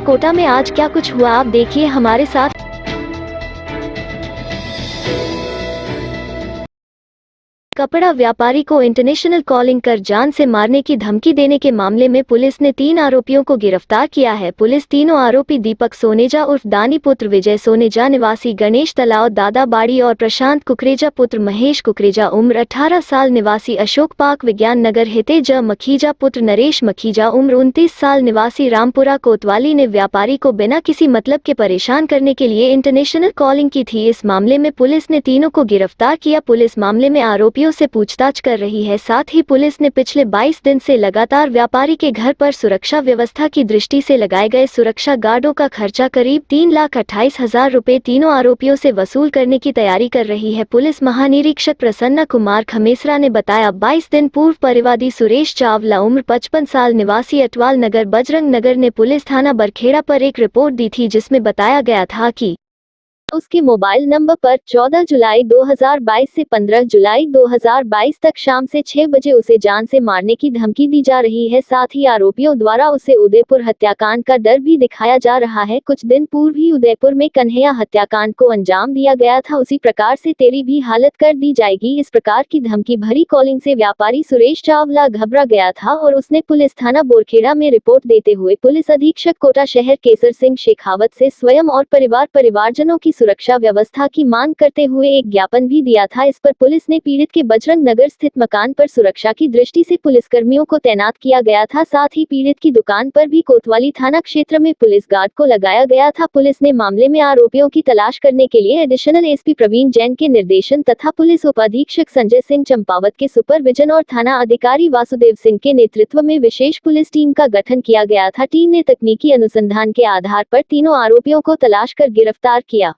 कोटा में आज क्या कुछ हुआ, आप देखिए हमारे साथ। कपड़ा व्यापारी को इंटरनेशनल कॉलिंग कर जान से मारने की धमकी देने के मामले में पुलिस ने 3 आरोपियों को गिरफ्तार किया है। पुलिस तीनों आरोपी दीपक सोनेजा उर्फ दानी पुत्र विजय सोनेजा निवासी गणेश तलाव दादाबाड़ी और प्रशांत कुकरेजा पुत्र महेश कुकरेजा उम्र 18 साल निवासी अशोक पार्क विज्ञान नगर हितेज मखीजा पुत्र नरेश मखीजा उम्र 29 साल निवासी रामपुरा कोतवाली ने व्यापारी को बिना किसी मतलब के परेशान करने के लिए इंटरनेशनल कॉलिंग की थी। इस मामले में पुलिस ने तीनों को गिरफ्तार किया। पुलिस मामले में आरोपियों से पूछताछ कर रही है। साथ ही पुलिस ने पिछले 22 दिन से लगातार व्यापारी के घर पर सुरक्षा व्यवस्था की दृष्टि से लगाए गए सुरक्षा गार्डों का खर्चा करीब 3,28,000 रुपए तीनों आरोपियों से वसूल करने की तैयारी कर रही है। पुलिस महानिरीक्षक प्रसन्ना कुमार खमेसरा ने बताया, 22 दिन पूर्व परिवादी सुरेश चावला उम्र 55 साल निवासी अटवाल नगर बजरंग नगर ने पुलिस थाना बरखेड़ा पर एक रिपोर्ट दी थी, जिसमें बताया गया था कि उसके मोबाइल नंबर पर 14 जुलाई 2022 से 15 जुलाई 2022 तक शाम से 6 बजे उसे जान से मारने की धमकी दी जा रही है। साथ ही आरोपियों द्वारा उसे उदयपुर हत्याकांड का डर भी दिखाया जा रहा है। कुछ दिन पूर्व ही उदयपुर में कन्हैया हत्याकांड को अंजाम दिया गया था, उसी प्रकार से तेरी भी हालत कर दी जाएगी। इस प्रकार की धमकी भरी कॉलिंग से व्यापारी सुरेश चावला घबरा गया था और उसने पुलिस थाना बोरखेड़ा में रिपोर्ट देते हुए पुलिस अधीक्षक कोटा शहर केसर सिंह शेखावत से स्वयं और परिवारजनों की सुरक्षा व्यवस्था की मांग करते हुए एक ज्ञापन भी दिया था। इस पर पुलिस ने पीड़ित के बजरंग नगर स्थित मकान पर सुरक्षा की दृष्टि से पुलिसकर्मियों को तैनात किया गया था। साथ ही पीड़ित की दुकान पर भी कोतवाली थाना क्षेत्र में पुलिस गार्ड को लगाया गया था। पुलिस ने मामले में आरोपियों की तलाश करने के लिए एडिशनल एसपी प्रवीण जैन के निर्देशन तथा पुलिस उप अधीक्षक संजय सिंह चंपावत के सुपरविजन और थाना अधिकारी वासुदेव सिंह के नेतृत्व में विशेष पुलिस टीम का गठन किया गया था। टीम ने तकनीकी अनुसंधान के आधार पर तीनों आरोपियों को तलाश कर गिरफ्तार किया।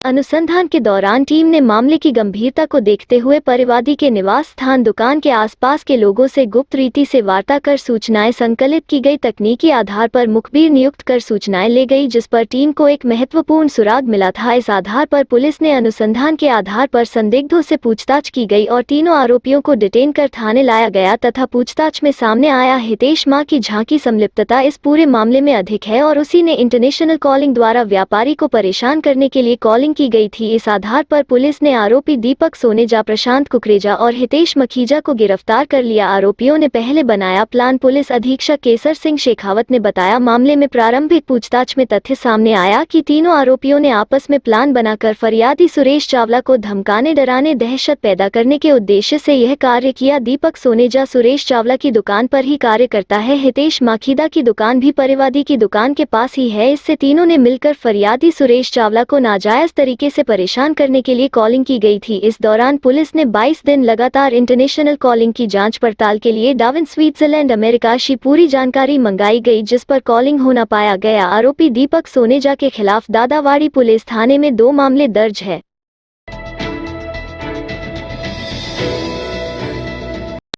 अनुसंधान के दौरान टीम ने मामले की गंभीरता को देखते हुए परिवादी के निवास स्थान दुकान के आसपास के लोगों से गुप्त रीति से वार्ता कर सूचनाएं संकलित की गई। तकनीकी आधार पर मुखबिर नियुक्त कर सूचनाएं ले गई, जिस पर टीम को एक महत्वपूर्ण सुराग मिला था। इस आधार पर पुलिस ने अनुसंधान के आधार पर संदिग्धों से पूछताछ की गई और तीनों आरोपियों को डिटेन कर थाने लाया गया तथा पूछताछ में सामने आया हितेश मां की झांकी संलिप्तता इस पूरे मामले में अधिक है और उसी ने इंटरनेशनल कॉलिंग द्वारा व्यापारी को परेशान करने के लिए कॉलिंग की गई थी। इस आधार पर पुलिस ने आरोपी दीपक सोनेजा, प्रशांत कुकरेजा और हितेश मखीजा को गिरफ्तार कर लिया। आरोपियों ने पहले बनाया प्लान। पुलिस अधीक्षक केसर सिंह शेखावत ने बताया, मामले में प्रारंभिक पूछताछ में तथ्य सामने आया कि तीनों आरोपियों ने आपस में प्लान बनाकर फरियादी सुरेश चावला को धमकाने, डराने, दहशत पैदा करने के उद्देश्य से यह कार्य किया। दीपक सोनेजा सुरेश चावला की दुकान पर ही कार्य करता है। हितेश मखीजा की दुकान भी परिवादी की दुकान के पास ही है। इससे तीनों ने मिलकर फरियादी सुरेश चावला को नाजायज तरीके से परेशान करने के लिए कॉलिंग की गई थी। इस दौरान पुलिस ने 22 दिन लगातार इंटरनेशनल कॉलिंग की जांच पड़ताल के लिए डाविन, स्विट्जरलैंड, अमेरिका से पूरी जानकारी मंगाई गई, जिस पर कॉलिंग होना पाया गया। आरोपी दीपक सोनेजा के खिलाफ दादावाड़ी पुलिस थाने में 2 मामले दर्ज है।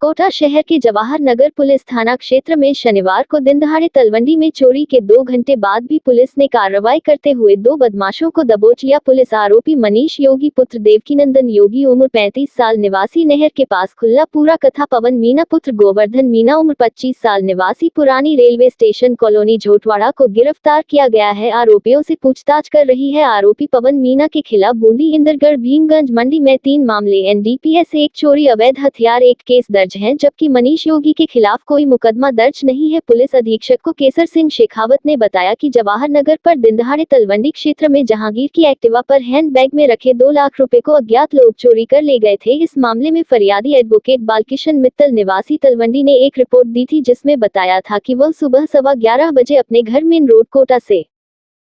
कोटा शहर के जवाहर नगर पुलिस थाना क्षेत्र में शनिवार को दिनदहाड़े तलवंडी में चोरी के 2 घंटे बाद भी पुलिस ने कार्रवाई करते हुए 2 बदमाशों को दबोच लिया। पुलिस आरोपी मनीष योगी पुत्र देवकीनंदन योगी उम्र 35 साल निवासी नहर के पास खुल्लापुरा तथा पवन मीना पुत्र गोवर्धन मीना उम्र 25 साल निवासी पुरानी रेलवे स्टेशन कॉलोनी झोटवाड़ा को गिरफ्तार किया गया है। आरोपियों से पूछताछ कर रही है। आरोपी पवन मीना के खिलाफ बूंदी, इंदरगढ़, भीमगंज, मंडी में 3 मामले NDPS 1 चोरी, अवैध हथियार 1 केस दर्ज हैं, जबकि मनीष योगी के खिलाफ कोई मुकदमा दर्ज नहीं है। पुलिस अधीक्षक को केसर सिंह शेखावत ने बताया कि जवाहर नगर पर दिनदहाड़े तलवंडी क्षेत्र में जहांगीर की एक्टिवा पर हैंडबैग में रखे 2 लाख रुपए को अज्ञात लोग चोरी कर ले गए थे। इस मामले में फरियादी एडवोकेट बालकिशन मित्तल निवासी तलवंडी ने एक रिपोर्ट दी थी, जिसमें बताया था कि वह सुबह 11:15 बजे अपने घर मेन रोड कोटा से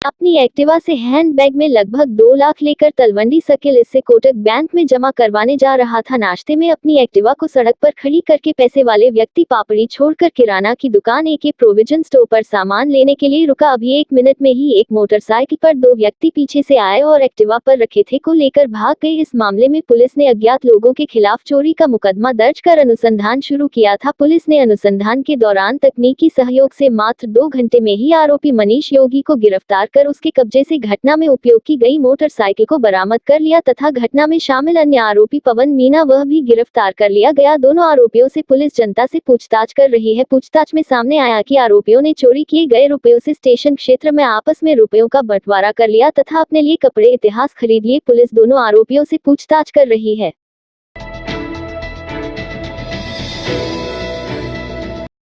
अपनी एक्टिवा से हैंडबैग में लगभग 2 लाख लेकर तलवंडी सर्किल इससे कोटक बैंक में जमा करवाने जा रहा था। नाश्ते में अपनी एक्टिवा को सड़क पर खड़ी करके पैसे वाले व्यक्ति पापड़ी छोड़कर किराना की दुकान AK प्रोविजन स्टोर पर सामान लेने के लिए रुका। अभी 1 मिनट में ही एक मोटरसाइकिल पर 2 व्यक्ति पीछे से आए और एक्टिवा पर रखे थे को लेकर भाग गए। इस मामले में पुलिस ने अज्ञात लोगों के खिलाफ चोरी का मुकदमा दर्ज कर अनुसंधान शुरू किया था। पुलिस ने अनुसंधान के दौरान तकनीकी सहयोग से मात्र 2 घंटे में ही आरोपी मनीष योगी को गिरफ्तार कर उसके कब्जे से घटना में उपयोग की गई मोटरसाइकिल को बरामद कर लिया तथा घटना में शामिल अन्य आरोपी पवन मीना वह भी गिरफ्तार कर लिया गया। दोनों आरोपियों से पुलिस जनता से पूछताछ कर रही है। पूछताछ में सामने आया कि आरोपियों ने चोरी किए गए रुपयों से स्टेशन क्षेत्र में आपस में रुपयों का बंटवारा कर लिया तथा अपने लिए कपड़े इतिहास खरीद लिए। पुलिस दोनों आरोपियों से पूछताछ कर रही है।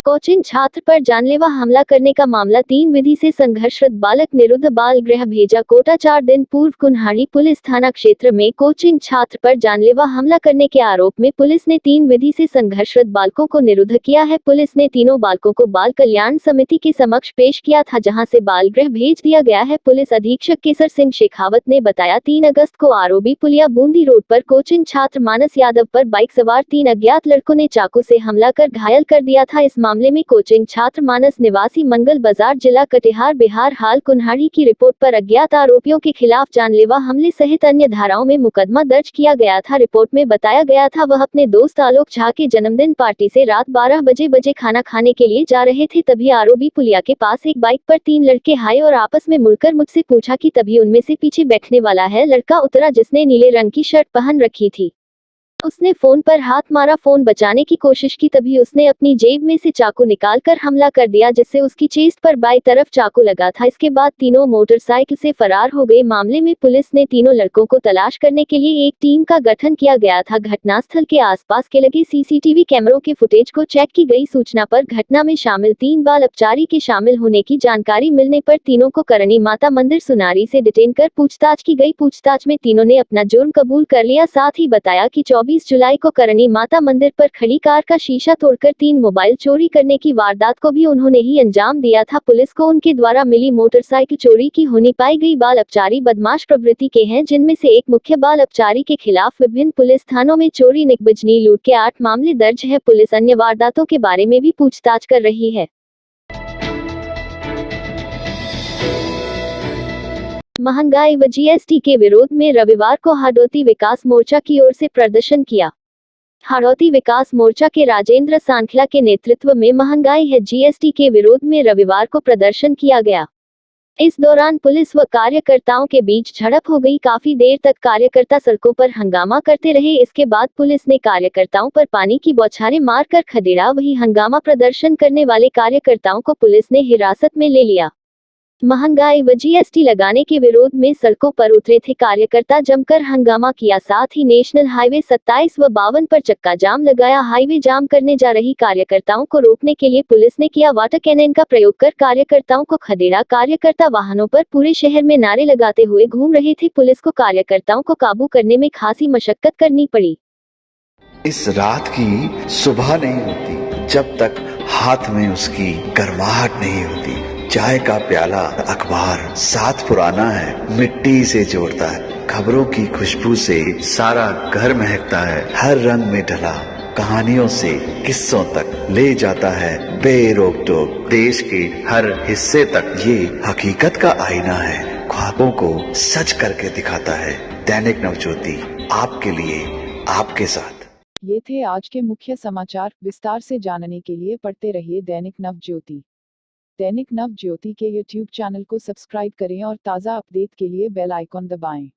कोचिंग छात्र पर जानलेवा हमला करने का मामला 3 विधि से संघर्षरत बालक निरुद्ध बाल गृह भेजा कोटा। 4 दिन पूर्व कुन्हाड़ी पुलिस थाना क्षेत्र में कोचिंग छात्र पर जानलेवा हमला करने के आरोप में पुलिस ने 3 विधि से संघर्षरत बालकों को निरुद्ध किया है। पुलिस ने तीनों बालकों को बाल कल्याण समिति के समक्ष पेश किया था, जहां से बाल गृह भेज दिया गया है। पुलिस अधीक्षक केसर सिंह शेखावत ने बताया, 3 अगस्त को आरोबी पुलिया बूंदी रोड पर कोचिंग छात्र मानस यादव पर बाइक सवार 3 अज्ञात लड़कों ने चाकू से हमला कर घायल कर दिया था। इस मामले में कोचिंग छात्र मानस निवासी मंगल बाजार जिला कटिहार बिहार हाल कुन्हाड़ी की रिपोर्ट पर अज्ञात आरोपियों के खिलाफ जानलेवा हमले सहित अन्य धाराओं में मुकदमा दर्ज किया गया था। रिपोर्ट में बताया गया था वह अपने दोस्त आलोक झा के जन्मदिन पार्टी से रात 12 बजे खाना खाने के लिए जा रहे थे। तभी आरोबी पुलिया के पास एक बाइक पर 3 लड़के आए और आपस में मुड़कर मुझसे पूछा कि तभी उनमें से पीछे बैठने वाला है लड़का उतरा जिसने नीले रंग की शर्ट पहन रखी थी। उसने फोन पर हाथ मारा, फोन बचाने की कोशिश की, तभी उसने अपनी जेब में से चाकू निकालकर हमला कर दिया जिससे उसकी चेस्ट पर बाईं तरफ चाकू लगा था। इसके बाद तीनों मोटरसाइकिल से फरार हो गए। मामले में पुलिस ने तीनों लड़कों को तलाश करने के लिए एक टीम का गठन किया गया था। घटनास्थल के आसपास के लगे सीसीटीवी कैमरों के फुटेज को चेक की गई। सूचना पर घटना में शामिल 3 बाल अपचारी के शामिल होने की जानकारी मिलने पर तीनों को करणी माता मंदिर सुनारी से डिटेन कर पूछताछ की गई। पूछताछ में तीनों ने अपना जुर्म कबूल कर लिया। साथ ही बताया कि 24 जुलाई को करणी माता मंदिर पर खड़ी कार का शीशा तोड़कर 3 मोबाइल चोरी करने की वारदात को भी उन्होंने ही अंजाम दिया था। पुलिस को उनके द्वारा मिली मोटरसाइकिल चोरी की होनी पाई गई। बाल अपचारी बदमाश प्रवृत्ति के हैं, जिनमें से एक मुख्य बाल अपचारी के खिलाफ विभिन्न पुलिस थानों में चोरी निकबजनी लूट के 8 मामले दर्ज है। पुलिस अन्य वारदातों के बारे में भी पूछताछ कर रही है। महंगाई व जीएसटी के विरोध में रविवार को हाड़ौती विकास मोर्चा की ओर से प्रदर्शन किया। हाड़ौती विकास मोर्चा के राजेंद्र सांखला के नेतृत्व में महंगाई है जीएसटी के विरोध में रविवार को प्रदर्शन किया गया। इस दौरान पुलिस व कार्यकर्ताओं के बीच झड़प हो गई। काफी देर तक कार्यकर्ता सड़कों पर हंगामा करते रहे। इसके बाद पुलिस ने कार्यकर्ताओं पर पानी की बौछारें मारकर खदेड़ा। वहीं हंगामा प्रदर्शन करने वाले कार्यकर्ताओं को पुलिस ने हिरासत में ले लिया। महंगाई व जीएसटी लगाने के विरोध में सड़कों पर उतरे थे कार्यकर्ता, जमकर हंगामा किया। साथ ही नेशनल हाईवे 27 व 52 पर चक्का जाम लगाया। हाईवे जाम करने जा रही कार्यकर्ताओं को रोकने के लिए पुलिस ने किया वाटर कैनन का प्रयोग कर कार्यकर्ताओं को खदेड़ा। कार्यकर्ता वाहनों पर पूरे शहर में नारे लगाते हुए घूम रहे थे। पुलिस को कार्यकर्ताओं को काबू करने में खासी मशक्कत करनी पड़ी। इस रात की सुबह नहीं होती जब तक हाथ में उसकी गर्माहट नहीं होती। चाय का प्याला, अखबार साथ पुराना है, मिट्टी से जोड़ता है। खबरों की खुशबू से सारा घर महकता है। हर रंग में ढला कहानियों से किस्सों तक ले जाता है बेरोक टोक। देश के हर हिस्से तक ये हकीकत का आईना है, ख्वाबों को सच करके दिखाता है। दैनिक नवज्योति, आपके लिए, आपके साथ। ये थे आज के मुख्य समाचार। विस्तार से जानने के लिए पढ़ते रहिए दैनिक नवज्योति। दैनिक नवज्योति के YouTube चैनल को सब्सक्राइब करें और ताज़ा अपडेट के लिए बेल आइकॉन दबाएं।